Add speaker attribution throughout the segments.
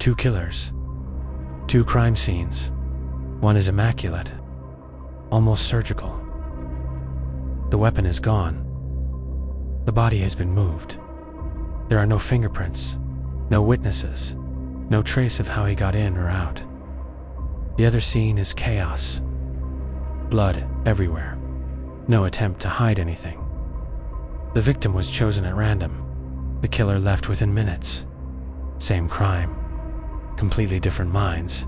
Speaker 1: Two killers. Two crime scenes. One is immaculate, almost surgical. The weapon is gone. The body has been moved. There are no fingerprints, no witnesses, no trace of how he got in or out. The other scene is chaos. Blood everywhere. No attempt to hide anything. The victim was chosen at random. The killer left within minutes. Same crime. Completely different minds.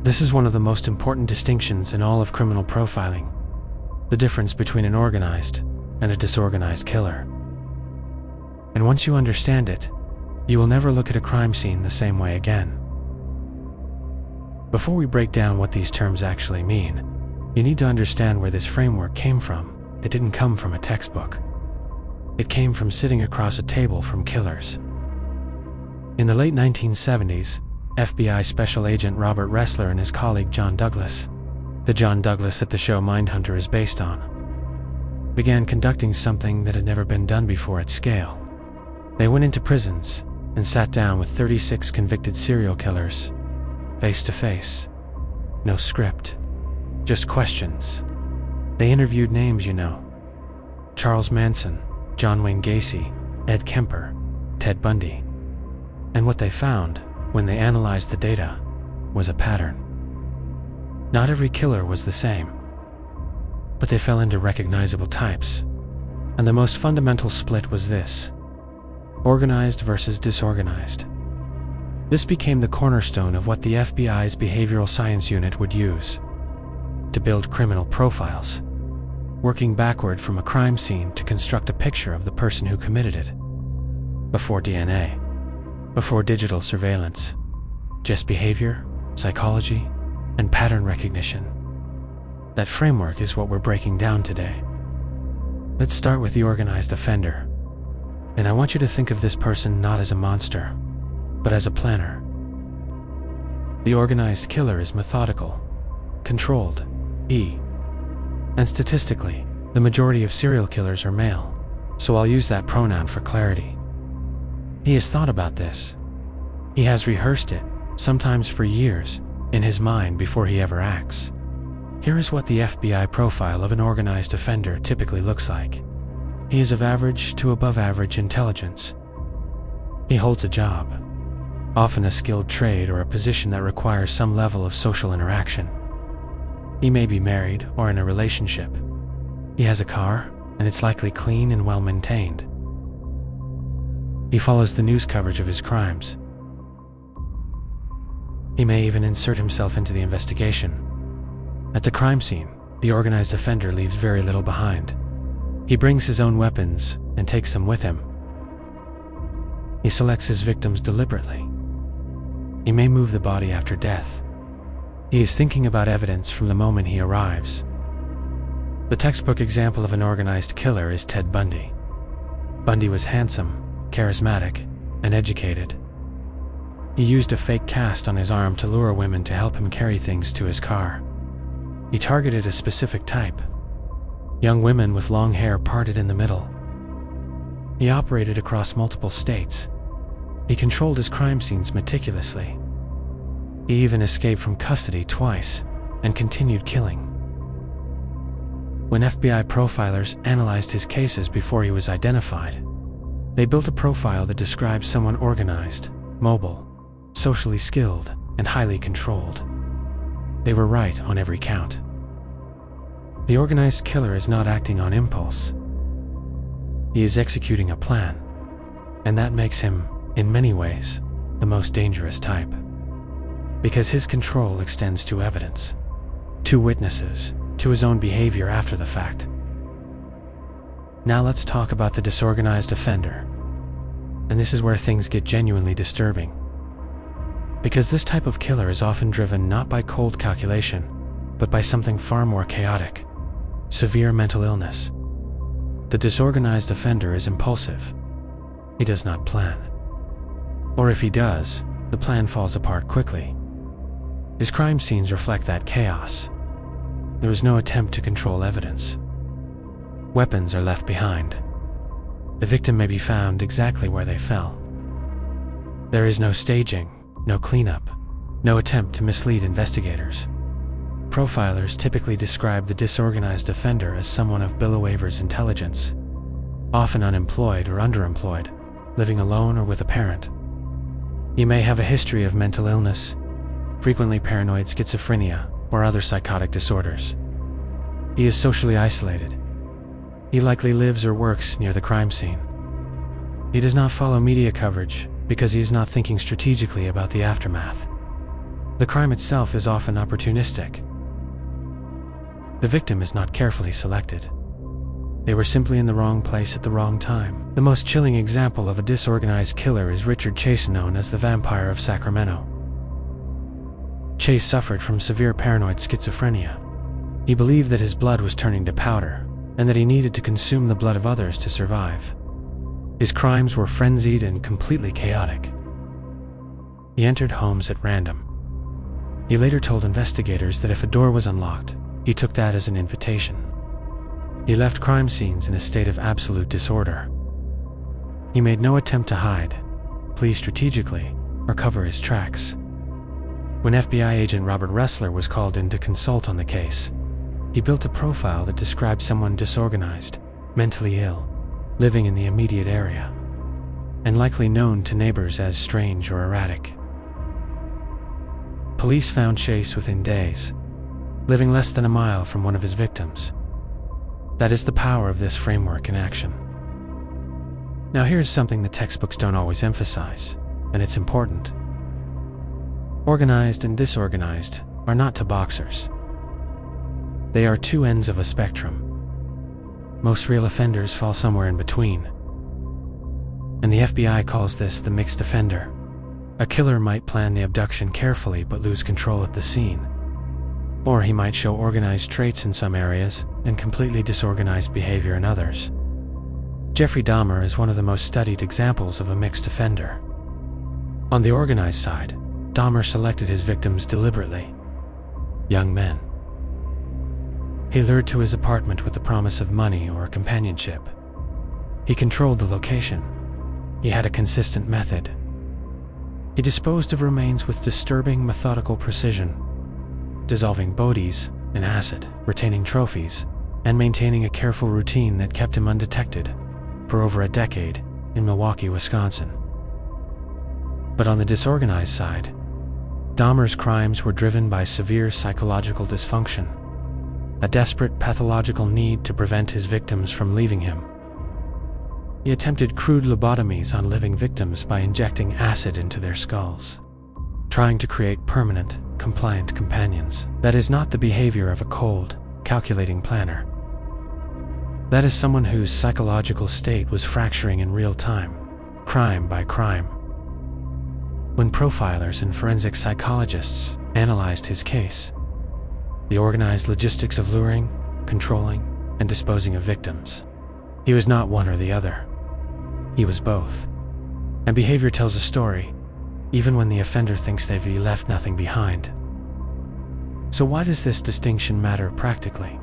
Speaker 1: This is one of the most important distinctions in all of criminal profiling. The difference between an organized and a disorganized killer. And once you understand it, you will never look at a crime scene the same way again. Before we break down what these terms actually mean, you need to understand where this framework came from. It didn't come from a textbook. It came from sitting across a table from killers. In the late 1970s, FBI Special Agent Robert Ressler and his colleague John Douglas, the John Douglas that the show Mindhunter is based on, began conducting something that had never been done before at scale. They went into prisons and sat down with 36 convicted serial killers, face to face. No script, just questions. They interviewed names you know: Charles Manson, John Wayne Gacy, Ed Kemper, Ted Bundy. And what they found, when they analyzed the data, was a pattern. Not every killer was the same, but they fell into recognizable types. And the most fundamental split was this: organized versus disorganized. This became the cornerstone of what the FBI's behavioral science unit would use to build criminal profiles, working backward from a crime scene to construct a picture of the person who committed it. Before DNA, before digital surveillance, just behavior, psychology, and pattern recognition. That framework is what we're breaking down today. Let's start with the organized offender. And I want you to think of this person not as a monster, but as a planner. The organized killer is methodical, controlled, and statistically, the majority of serial killers are male, so I'll use that pronoun for clarity. He has thought about this. He has rehearsed it, sometimes for years, in his mind before he ever acts. Here is what the FBI profile of an organized offender typically looks like. He is of average to above average intelligence. He holds a job, often a skilled trade or a position that requires some level of social interaction. He may be married or in a relationship. He has a car, and it's likely clean and well maintained. He follows the news coverage of his crimes. He may even insert himself into the investigation. At the crime scene, the organized offender leaves very little behind. He brings his own weapons and takes them with him. He selects his victims deliberately. He may move the body after death. He is thinking about evidence from the moment he arrives. The textbook example of an organized killer is Ted Bundy. Bundy was handsome, charismatic, and educated. He used a fake cast on his arm to lure women to help him carry things to his car. He targeted a specific type: young women with long hair parted in the middle. He operated across multiple states. He controlled his crime scenes meticulously. He even escaped from custody twice and continued killing. When FBI profilers analyzed his cases before he was identified, they built a profile that describes someone organized, mobile, socially skilled, and highly controlled. They were right on every count. The organized killer is not acting on impulse. He is executing a plan, and that makes him, in many ways, the most dangerous type. Because his control extends to evidence, to witnesses, to his own behavior after the fact. Now let's talk about the disorganized offender. And this is where things get genuinely disturbing. Because this type of killer is often driven not by cold calculation, but by something far more chaotic: severe mental illness. The disorganized offender is impulsive. He does not plan. Or if he does, the plan falls apart quickly. His crime scenes reflect that chaos. There is no attempt to control evidence. Weapons are left behind. The victim may be found exactly where they fell. There is no staging, no cleanup, no attempt to mislead investigators. Profilers typically describe the disorganized offender as someone of below-average intelligence, often unemployed or underemployed, living alone or with a parent. He may have a history of mental illness, frequently paranoid schizophrenia, or other psychotic disorders. He is socially isolated. He likely lives or works near the crime scene. He does not follow media coverage because he is not thinking strategically about the aftermath. The crime itself is often opportunistic. The victim is not carefully selected. They were simply in the wrong place at the wrong time. The most chilling example of a disorganized killer is Richard Chase, known as the Vampire of Sacramento. Chase suffered from severe paranoid schizophrenia. He believed that his blood was turning to powder, and that he needed to consume the blood of others to survive. His crimes were frenzied and completely chaotic. He entered homes at random. He later told investigators that if a door was unlocked, he took that as an invitation. He left crime scenes in a state of absolute disorder. He made no attempt to hide, flee strategically, or cover his tracks. When FBI agent Robert Ressler was called in to consult on the case, he built a profile that described someone disorganized, mentally ill, living in the immediate area, and likely known to neighbors as strange or erratic. Police found Chase within days, living less than a mile from one of his victims. That is the power of this framework in action. Now here's something the textbooks don't always emphasize, and it's important. Organized and disorganized are not two boxers. They are two ends of a spectrum. Most real offenders fall somewhere in between. And the FBI calls this the mixed offender. A killer might plan the abduction carefully but lose control at the scene. Or he might show organized traits in some areas and completely disorganized behavior in others. Jeffrey Dahmer is one of the most studied examples of a mixed offender. On the organized side, Dahmer selected his victims deliberately. Young men. He lured to his apartment with the promise of money or companionship. He controlled the location. He had a consistent method. He disposed of remains with disturbing methodical precision, dissolving bodies in acid, retaining trophies, and maintaining a careful routine that kept him undetected for over a decade in Milwaukee, Wisconsin. But on the disorganized side, Dahmer's crimes were driven by severe psychological dysfunction, a desperate pathological need to prevent his victims from leaving him. He attempted crude lobotomies on living victims by injecting acid into their skulls, trying to create permanent, compliant companions. That is not the behavior of a cold, calculating planner. That is someone whose psychological state was fracturing in real time, crime by crime. When profilers and forensic psychologists analyzed his case, the organized logistics of luring, controlling, and disposing of victims, he was not one or the other. He was both. And behavior tells a story, even when the offender thinks they've left nothing behind. So why does this distinction matter practically?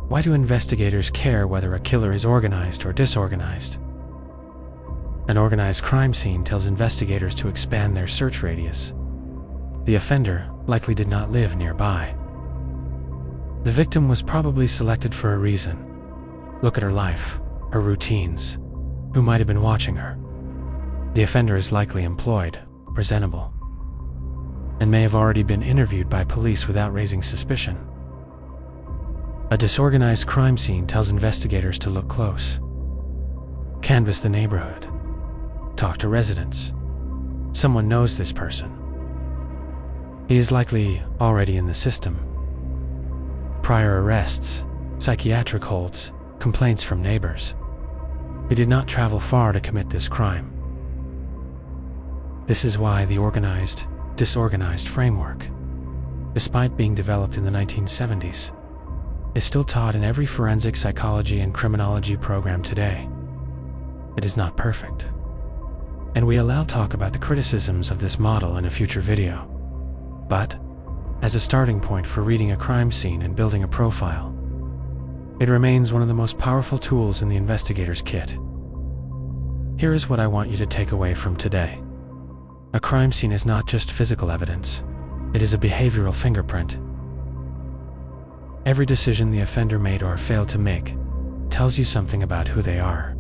Speaker 1: Why do investigators care whether a killer is organized or disorganized? An organized crime scene tells investigators to expand their search radius. The offender likely did not live nearby. The victim was probably selected for a reason. Look at her life, her routines, who might have been watching her. The offender is likely employed, presentable, and may have already been interviewed by police without raising suspicion. A disorganized crime scene tells investigators to look close. Canvass the neighborhood. Talk to residents. Someone knows this person. He is likely already in the system. Prior arrests, psychiatric holds, complaints from neighbors. He did not travel far to commit this crime. This is why the organized, disorganized framework, despite being developed in the 1970s, is still taught in every forensic psychology and criminology program today. It is not perfect, and we allow talk about the criticisms of this model in a future video. But, as a starting point for reading a crime scene and building a profile, it remains one of the most powerful tools in the investigator's kit. Here is what I want you to take away from today. A crime scene is not just physical evidence. It is a behavioral fingerprint. Every decision the offender made or failed to make tells you something about who they are,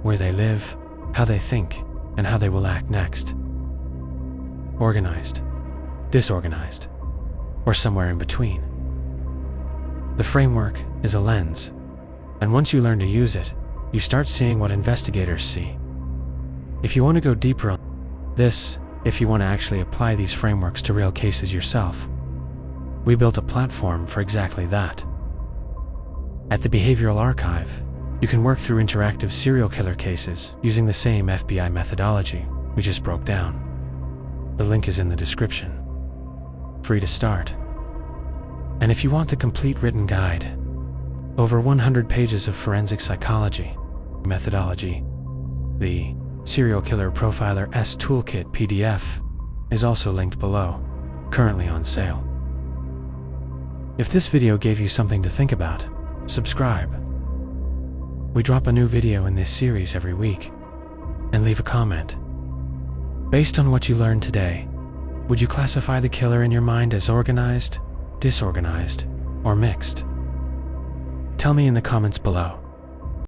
Speaker 1: where they live, how they think, and how they will act next. Organized, disorganized, or somewhere in between. The framework is a lens, and once you learn to use it, you start seeing what investigators see. If you want to go deeper on this, if you want to actually apply these frameworks to real cases yourself, we built a platform for exactly that. At the Behavioral Archive, you can work through interactive serial killer cases using the same FBI methodology we just broke down. The link is in the description. Free to start. And if you want the complete written guide, over 100 pages of forensic psychology methodology, the Serial Killer Profiler S Toolkit PDF is also linked below, currently on sale. If this video gave you something to think about, subscribe. We drop a new video in this series every week, and leave a comment. Based on what you learned today, would you classify the killer in your mind as organized, disorganized, or mixed? Tell me in the comments below.